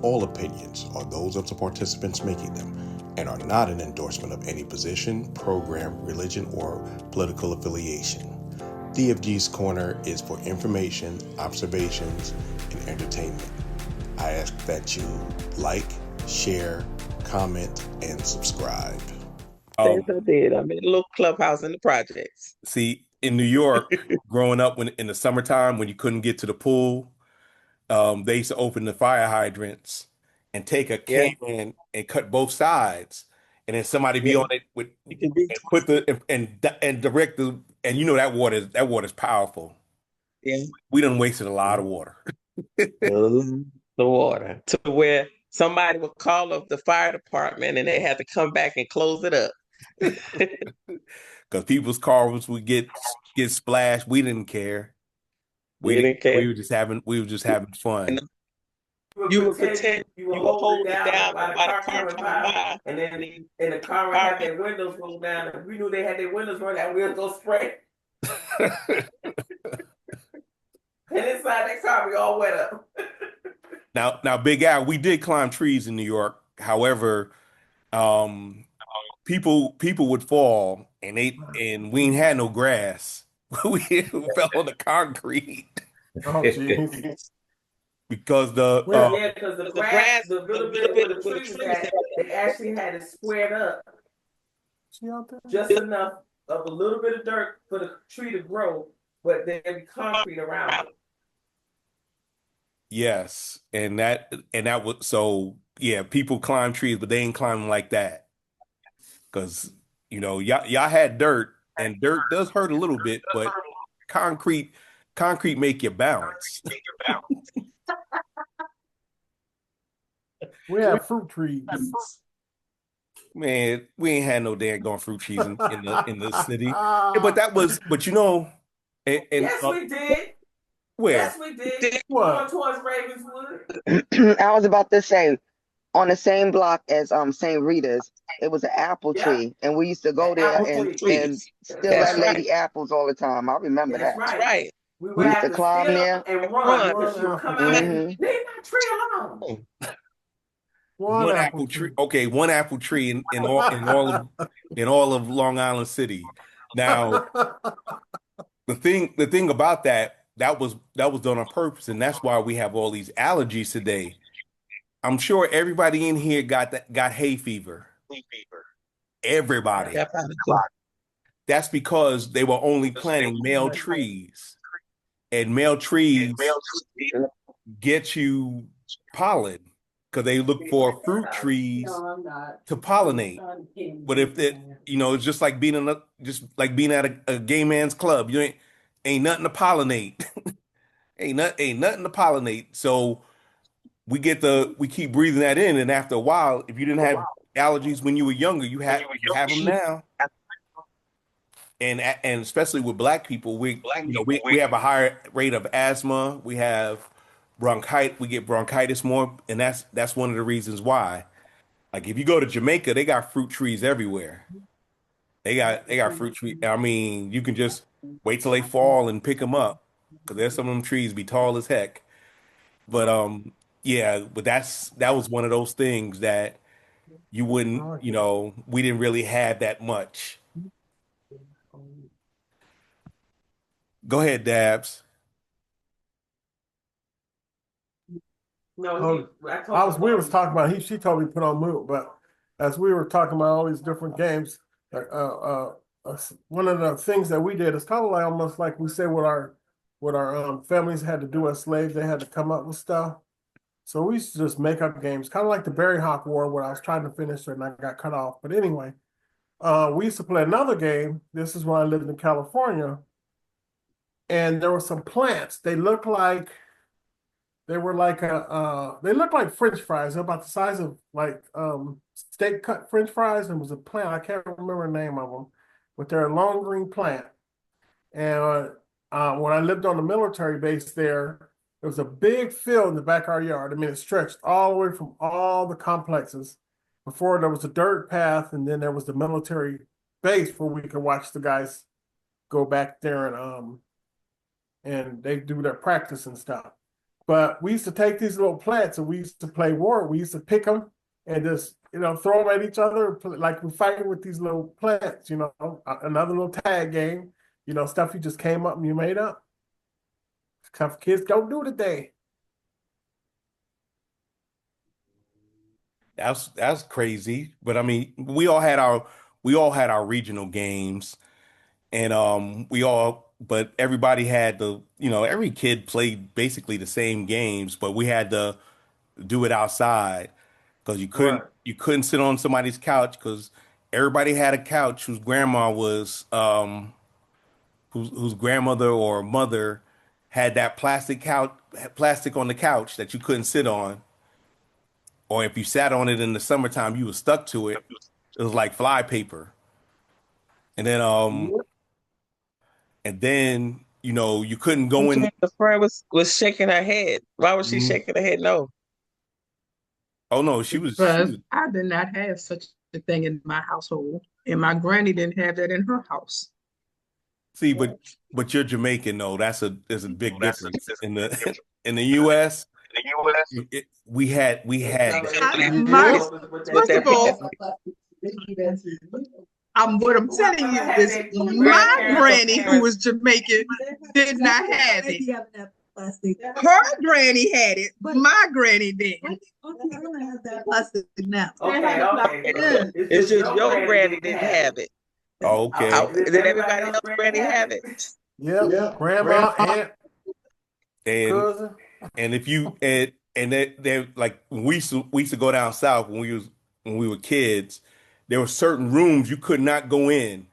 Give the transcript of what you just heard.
All opinions are those of the participants making them and are not an endorsement of any position, program, religion, or political affiliation. The 𝐓𝐡𝐢𝐧'𝐭 Corner is for information, observations, and entertainment. I ask that you like, share, comment, and subscribe. Yes, I did. I made a little clubhouse in the projects. See, in New York, growing up in the summertime when you couldn't get to the pool, they used to open the fire hydrants and take a can and cut both sides, and then somebody be on it with and put the and direct the and you know that water's powerful. Yeah, we done wasted a lot of water. the water to where somebody would call up the fire department and they had to come back and close it up. Because people's cars would get splashed. We didn't care. We didn't care. We were just having fun. You would pretend you were holding down by the car coming by, and then the car would have their windows rolled down, and we knew they had their windows rolled down. We would go spray. And inside that car, we all wet up. Now, Big Al, we did climb trees in New York. However, people would fall, and we ain't had no grass. We fell on the concrete. Oh, geez. Because because the grass, the little bit where the trees had, they actually had it squared up just enough of a little bit of dirt for the tree to grow, but there'd be concrete around it. Yes, and that was so. Yeah, people climb trees, but they ain't climbing like that. Because y'all had dirt, and dirt does hurt a little bit, but concrete make you bounce. We have fruit trees. Man, we ain't had no daggone fruit trees in the city. But yes, we did. Where? Yes, we did. What? Going towards Ravenswood. I was about to say, on the same block as St. Rita's, it was an apple tree, and we used to go there and steal that lady apples all the time. I remember that. Right. We used to climb there and run. Leave my tree alone. One apple tree. Okay, one apple tree in all of Long Island City. Now, the thing about that was done on purpose, and that's why we have all these allergies today. I'm sure everybody in here got hay fever. Everybody. That's because they were only planting male trees, and male trees get you pollen because they look for fruit trees to pollinate. But if it's just like being at a gay man's club, you ain't nothing to pollinate. ain't nothing to pollinate. So we keep breathing that in, and after a while, if you didn't have allergies when you were younger, you have them now. And especially with Black people, we have a higher rate of asthma. We have bronchitis. We get bronchitis more, and that's one of the reasons why. Like if you go to Jamaica, they got fruit trees everywhere. They got fruit trees. I mean, you can just wait till they fall and pick them up because there's some of them trees be tall as heck. But but that was one of those things that you wouldn't, we didn't really have that much. Go ahead, Dabs. No, we was talking about she told me to put on mute, but as we were talking about all these different games, one of the things that we did is kind of like almost like we say what our families had to do as slaves. They had to come up with stuff. So we used to just make up games, kind of like the Berry Hawk War, where I was trying to finish it and I got cut off. But anyway, we used to play another game. This is when I lived in California. And there were some plants. They looked like French fries. They're about the size of like steak cut French fries. And it was a plant. I can't remember the name of them, but they're a long green plant. And when I lived on the military base there was a big field in the back of our yard. I mean, it stretched all the way from all the complexes. Before there was a dirt path, and then there was the military base where we could watch the guys go back there and they do their practice and stuff. But we used to take these little plants and we used to play war. We used to pick them and just, throw them at each other, like we're fighting with these little plants, another little tag game, stuff you just came up and you made up. Stuff kids don't do today. That's crazy. But I mean, we all had our regional games, and but everybody had every kid played basically the same games, but we had to do it outside because you couldn't sit on somebody's couch because everybody had a couch whose grandma was whose grandmother or mother had that plastic on the couch that you couldn't sit on, or if you sat on it in the summertime, you were stuck to it. It was like fly paper. And then you couldn't go in. The friend was shaking her head. Why was she shaking her head? No. Oh no, she was. I did not have such a thing in my household, and my granny didn't have that in her house. See, but you're Jamaican though. There's a big difference in the U.S. We had. First of all, what I'm telling you is my granny, who was Jamaican, did not have it. Her granny had it, but my granny didn't. Okay. It's just your granny didn't have it. Oh, okay. Did everybody else granny have it? Yeah. Grandma, aunt, cousin. And if you and they like we used to go down south when we were kids. There were certain rooms you could not go in